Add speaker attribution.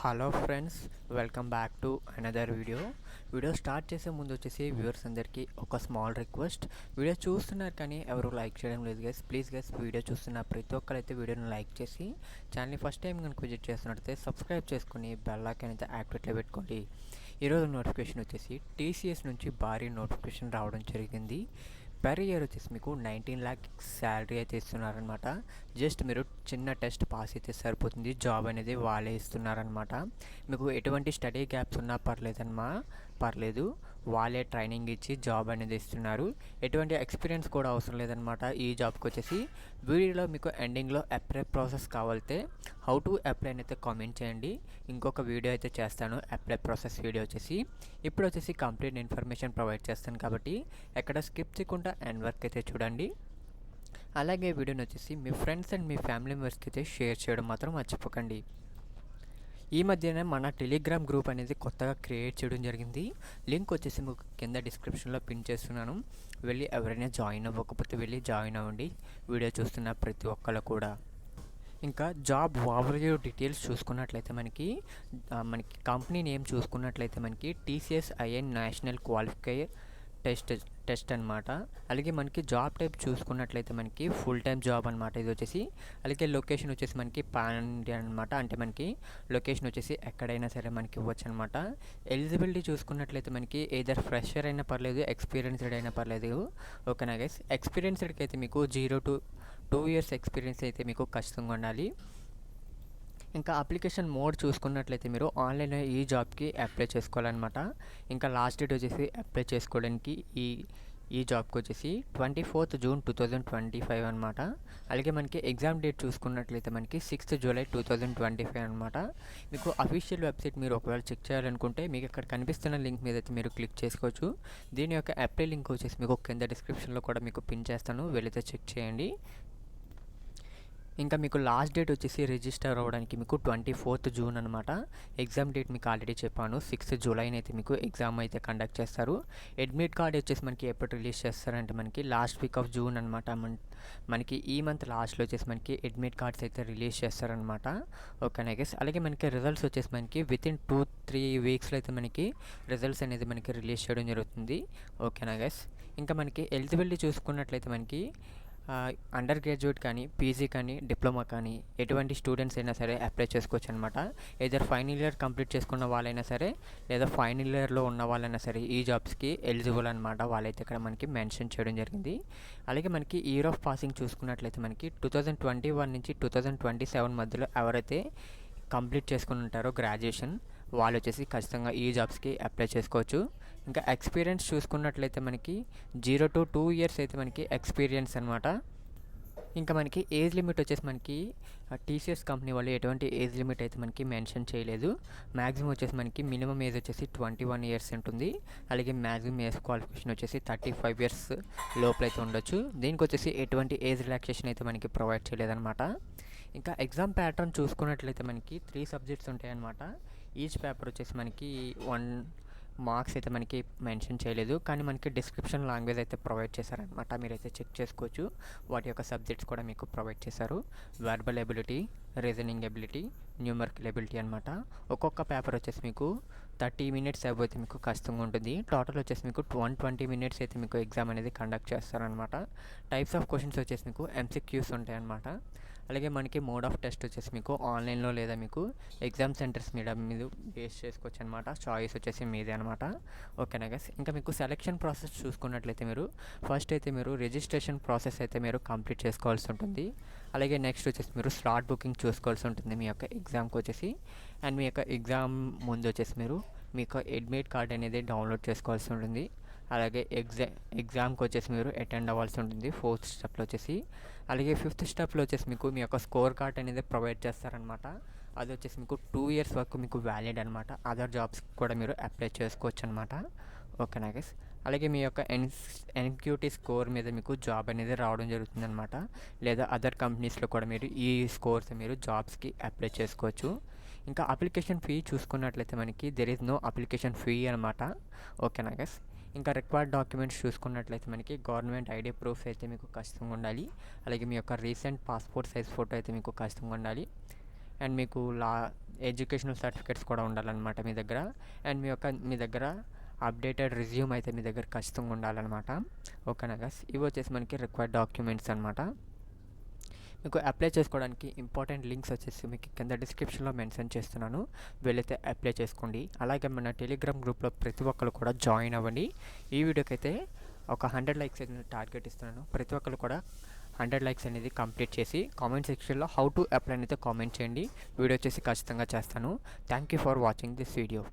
Speaker 1: Hello friends, welcome back to another video start చేసే ముందు వచ్చేసి వ్యూవర్స్ అందరికీ ఒక స్మాల్ రిక్వెస్ట్. వీడియో చూస్తున్నారు కానీ ఎవరు లైక్ చేయడం లేదు గైస్. ప్లీజ్ గైస్, వీడియో చూస్తున్న ప్రతి ఒక్కరైతే వీడియోని లైక్ చేసి ఛానల్ని ఫస్ట్ టైం కనుక విజిట్ చేస్తున్నట్లయితే సబ్స్క్రైబ్ చేసుకుని బెల్ ఐకాన్ అయితే యాక్టివేట్లో పెట్టుకోండి. ఈరోజు నోటిఫికేషన్ వచ్చేసి టీసీఎస్ నుంచి భారీ నోటిఫికేషన్ రావడం జరిగింది. పర్ ఇయర్ వచ్చేసి మీకు 19 lakh శాలరీ అయితే ఇస్తున్నారనమాట. జస్ట్ మీరు చిన్న టెస్ట్ పాస్ అయితే సరిపోతుంది, జాబ్ అనేది వాళ్ళే ఇస్తున్నారనమాట. మీకు ఎటువంటి స్టడీ గ్యాప్స్ ఉన్నా పర్లేదు, వాళ్ళే ట్రైనింగ్ ఇచ్చి జాబ్ అనేది ఇస్తున్నారు. ఎటువంటి ఎక్స్పీరియన్స్ కూడా అవసరం లేదనమాట ఈ జాబ్కి వచ్చేసి. వీడియోలో మీకు ఎండింగ్లో అప్లై ప్రాసెస్ కావాలితే హౌ టు అప్లై అయితే కామెంట్ చేయండి. ఇంకొక వీడియో అయితే చేస్తాను అప్లై ప్రాసెస్ వీడియో వచ్చేసి. ఇప్పుడు వచ్చేసి కంప్లీట్ ఇన్ఫర్మేషన్ ప్రొవైడ్ చేస్తాను కాబట్టి ఎక్కడ స్కిప్ చేయకుండా ఎండ్ వర్క్ అయితే చూడండి. అలాగే వీడియోని వచ్చేసి మీ ఫ్రెండ్స్ అండ్ మీ ఫ్యామిలీ మెంబర్స్కి అయితే షేర్ చేయడం మాత్రం మర్చిపోకండి. ఈ మధ్యనే మన టెలిగ్రామ్ గ్రూప్ అనేది కొత్తగా క్రియేట్ చేయడం జరిగింది. లింక్ వచ్చేసి మీకు కింద డిస్క్రిప్షన్లో పిన్ చేస్తున్నాను. వెళ్ళి ఎవరైనా జాయిన్ అవ్వకపోతే వెళ్ళి జాయిన్ అవ్వండి, వీడియో చూస్తున్న ప్రతి ఒక్కరు కూడా. ఇంకా జాబ్ ఓవర్వ్యూ డీటెయిల్స్ చూసుకున్నట్లయితే మనకి కంపెనీ నేమ్ చూసుకున్నట్లయితే మనకి TCS-IN నేషనల్ క్వాలిఫైయర్ టెస్ట్ అనమాట. అలాగే మనకి జాబ్ టైప్ చూసుకున్నట్లయితే మనకి ఫుల్ టైం జాబ్ అనమాట ఇది వచ్చేసి. అలాగే లొకేషన్ వచ్చేసి మనకి పాన్ ఇండియా అనమాట. అంటే మనకి లొకేషన్ వచ్చేసి ఎక్కడైనా సరే మనకి ఇవ్వచ్చు అనమాట. ఎలిజిబిలిటీ చూసుకున్నట్లయితే మనకి ఏదర్ ఫ్రెషర్ అయినా పర్లేదు, ఎక్స్పీరియన్స్డ్ అయినా పర్లేదు. ఓకేనా గైస్. ఎక్స్పీరియన్స్డ్కి అయితే మీకు 0 to 2 years ఎక్స్పీరియన్స్ అయితే మీకు ఖచ్చితంగా ఉండాలి. ఇంకా అప్లికేషన్ మోడ్ చూసుకున్నట్లయితే మీరు ఆన్లైన్లో ఈ జాబ్కి అప్లై చేసుకోవాలన్నమాట. ఇంకా లాస్ట్ డేట్ వచ్చేసి అప్లై చేసుకోవడానికి ఈ జాబ్కి వచ్చేసి 24th June 2025 అనమాట. అలాగే మనకి ఎగ్జామ్ డేట్ చూసుకున్నట్లయితే మనకి 6th July 2025 అనమాట. మీకు అఫీషియల్ వెబ్సైట్ మీరు ఒకవేళ చెక్ చేయాలనుకుంటే మీకు ఇక్కడ కనిపిస్తున్న లింక్ మీద అయితే మీరు క్లిక్ చేసుకోవచ్చు. దీని యొక్క అప్లై లింక్ వచ్చేసి మీకు కింద డిస్క్రిప్షన్లో కూడా మీకు పిన్ చేస్తాను, వెళ్ళితే చెక్ చేయండి. ఇంకా మీకు లాస్ట్ డేట్ వచ్చేసి రిజిస్టర్ అవ్వడానికి మీకు 24th June అనమాట. ఎగ్జామ్ డేట్ మీకు ఆల్రెడీ చెప్పాను, 6th July అయితే మీకు ఎగ్జామ్ అయితే కండక్ట్ చేస్తారు. అడ్మిట్ కార్డ్ వచ్చేసి మనకి ఎప్పుడు రిలీజ్ చేస్తారంటే మనకి లాస్ట్ వీక్ ఆఫ్ జూన్ అనమాట. మనకి ఈ మంత్ లాస్ట్లో వచ్చేసి మనకి అడ్మిట్ కార్డ్స్ అయితే రిలీజ్ చేస్తారనమాట. ఓకేనా గైస్. అలాగే మనకి రిజల్ట్స్ వచ్చేసి మనకి వితిన్ 2-3 వీక్స్లో అయితే మనకి రిజల్ట్స్ అనేది మనకి రిలీజ్ చేయడం జరుగుతుంది. ఓకేనా గైస్. ఇంకా మనకి ఎలిజిబిలిటీ చూసుకున్నట్లయితే మనకి అండర్ గ్రాడ్యుయేట్ కానీ, పీజీ కానీ, డిప్లొమా కానీ ఎటువంటి స్టూడెంట్స్ అయినా సరే అప్లై చేసుకోవచ్చు అనమాట. ఏదర్ ఫైనల్ ఇయర్ కంప్లీట్ చేసుకున్న వాళ్ళైనా సరే లేదా ఫైనల్ ఇయర్లో ఉన్న వాళ్ళైనా సరే ఈ జాబ్స్కి ఎలిజిబుల్ అనమాట. వాళ్ళైతే ఇక్కడ మనకి మెన్షన్ చేయడం జరిగింది. అలాగే మనకి ఇయర్ ఆఫ్ పాసింగ్ చూసుకున్నట్లయితే మనకి 2021 నుంచి 2027 మధ్యలో ఎవరైతే కంప్లీట్ చేసుకుని ఉంటారో గ్రాడ్యుయేషన్, వాళ్ళు వచ్చేసి ఖచ్చితంగా ఈ జాబ్స్కి అప్లై చేసుకోవచ్చు. ఇంకా ఎక్స్పీరియన్స్ చూసుకున్నట్లయితే మనకి 0 to 2 years అయితే మనకి ఎక్స్పీరియన్స్ అనమాట. ఇంకా మనకి ఏజ్ లిమిట్ వచ్చేసి మనకి TCS కంపెనీ వాళ్ళు ఎటువంటి ఏజ్ లిమిట్ అయితే మనకి మెన్షన్ చేయలేదు. మ్యాక్సిమం వచ్చేసి మనకి మినిమం ఏజ్ వచ్చేసి 21 years ఉంటుంది. అలాగే మ్యాక్సిమం ఏజ్ క్వాలిఫికేషన్ వచ్చేసి 35 years లోపల అయితే ఉండొచ్చు. దీనికి వచ్చేసి ఎటువంటి ఏజ్ రిలాక్సేషన్ అయితే మనకి ప్రొవైడ్ చేయలేదన్నమాట. ఇంకా ఎగ్జామ్ ప్యాటర్న్ చూసుకున్నట్లయితే మనకి 3 subjects ఉంటాయన్నమాట. ఈచ్ పేపర్ వచ్చేసి మనకి 1 మార్క్స్ అయితే మనకి మెన్షన్ చేయలేదు, కానీ మనకి డిస్క్రిప్షన్ లాంగ్వేజ్ అయితే ప్రొవైడ్ చేశారనమాట. మీరైతే చెక్ చేసుకోవచ్చు. వాటి యొక్క సబ్జెక్ట్స్ కూడా మీకు ప్రొవైడ్ చేశారు. Verbal ability, reasoning ability, numerical ability అనమాట. ఒక్కొక్క పేపర్ వచ్చేసి మీకు 30 minutes అయితే మీకు ఖచ్చితంగా ఉంటుంది. టోటల్ వచ్చేసి మీకు 120 minutes అయితే మీకు ఎగ్జామ్ అనేది కండక్ట్ చేస్తారనమాట. టైప్స్ ఆఫ్ క్వశ్చన్స్ వచ్చేసి మీకు MCQs ఉంటాయన్నమాట. అలాగే మనకి మోడ్ ఆఫ్ టెస్ట్ వచ్చేసి మీకు ఆన్లైన్లో లేదా మీకు ఎగ్జామ్ సెంటర్స్ మీద బేస్ చేసుకోవచ్చు అనమాట. చాయిస్ వచ్చేసి మీదే అనమాట. ఓకేనా గైస్. ఇంకా మీకు సెలెక్షన్ ప్రాసెస్ చూసుకున్నట్లయితే మీరు ఫస్ట్ అయితే మీరు రిజిస్ట్రేషన్ ప్రాసెస్ అయితే మీరు కంప్లీట్ చేసుకోవాల్సి ఉంటుంది. అలాగే నెక్స్ట్ వచ్చేసి మీరు స్లాట్ బుకింగ్ చూసుకోవాల్సి ఉంటుంది మీ యొక్క ఎగ్జామ్కి వచ్చేసి. అండ్ మీ యొక్క ఎగ్జామ్ ముందు వచ్చేసి మీరు మీ యొక్క అడ్మిట్ కార్డ్ అనేది డౌన్లోడ్ చేసుకోవాల్సి ఉంటుంది. అలాగే ఎగ్జామ్కి వచ్చేసి మీరు అటెండ్ అవ్వాల్సి ఉంటుంది 4th స్టెప్లో వచ్చేసి. అలాగే 5th స్టెప్లో వచ్చేసి మీకు మీ యొక్క స్కోర్ కార్డ్ అనేది ప్రొవైడ్ చేస్తారనమాట. అది వచ్చేసి మీకు 2 years వరకు మీకు వ్యాలిడ్ అనమాట. అదర్ జాబ్స్ కూడా మీరు అప్లై చేసుకోవచ్చు అనమాట. ఓకేనా గైస్. అలాగే మీ యొక్క NQT స్కోర్ మీద మీకు జాబ్ అనేది రావడం జరుగుతుంది అనమాట. లేదా అదర్ కంపెనీస్లో కూడా మీరు ఈ స్కోర్స్ మీరు జాబ్స్కి అప్లై చేసుకోవచ్చు. ఇంకా అప్లికేషన్ ఫీ చూసుకున్నట్లయితే మనకి there is no application fee అనమాట. ఓకేనా గైస్. ఇంకా రిక్వైర్డ్ డాక్యుమెంట్స్ చూసుకున్నట్లయితే మనకి గవర్నమెంట్ ఐడి ప్రూఫ్ అయితే మీకు ఖచ్చితంగా ఉండాలి. అలాగే మీ యొక్క రీసెంట్ పాస్పోర్ట్ సైజ్ ఫోటో అయితే మీకు ఖచ్చితంగా ఉండాలి. అండ్ మీకు ఎడ్యుకేషనల్ సర్టిఫికేట్స్ కూడా ఉండాలన్నమాట మీ దగ్గర. అండ్ మీ దగ్గర అప్డేటెడ్ రిజ్యూమ్ అయితే మీ దగ్గర ఖచ్చితంగా ఉండాలన్నమాట. ఓకేనా గైస్, ఇవి వచ్చేసి మనకి రిక్వైర్డ్ డాక్యుమెంట్స్ అనమాట. మీకు అప్లై చేసుకోవడానికి ఇంపార్టెంట్ లింక్స్ వచ్చేసి మీకు కింద డిస్క్రిప్షన్లో మెన్షన్ చేస్తున్నాను, వెళ్ళైతే అప్లై చేసుకోండి. అలాగే మన టెలిగ్రామ్ గ్రూప్లో ప్రతి ఒక్కరు కూడా జాయిన్ అవ్వండి. ఈ వీడియోకి అయితే ఒక 100 లైక్స్ అయితే టార్గెట్ ఇస్తున్నాను. ప్రతి ఒక్కరు కూడా 100 లైక్స్ అనేది కంప్లీట్ చేసి కామెంట్ సెక్షన్లో హౌ టు అప్లై అయితే కామెంట్ చేయండి. వీడియో వచ్చేసి ఖచ్చితంగా చేస్తాను. Thank you for watching this video.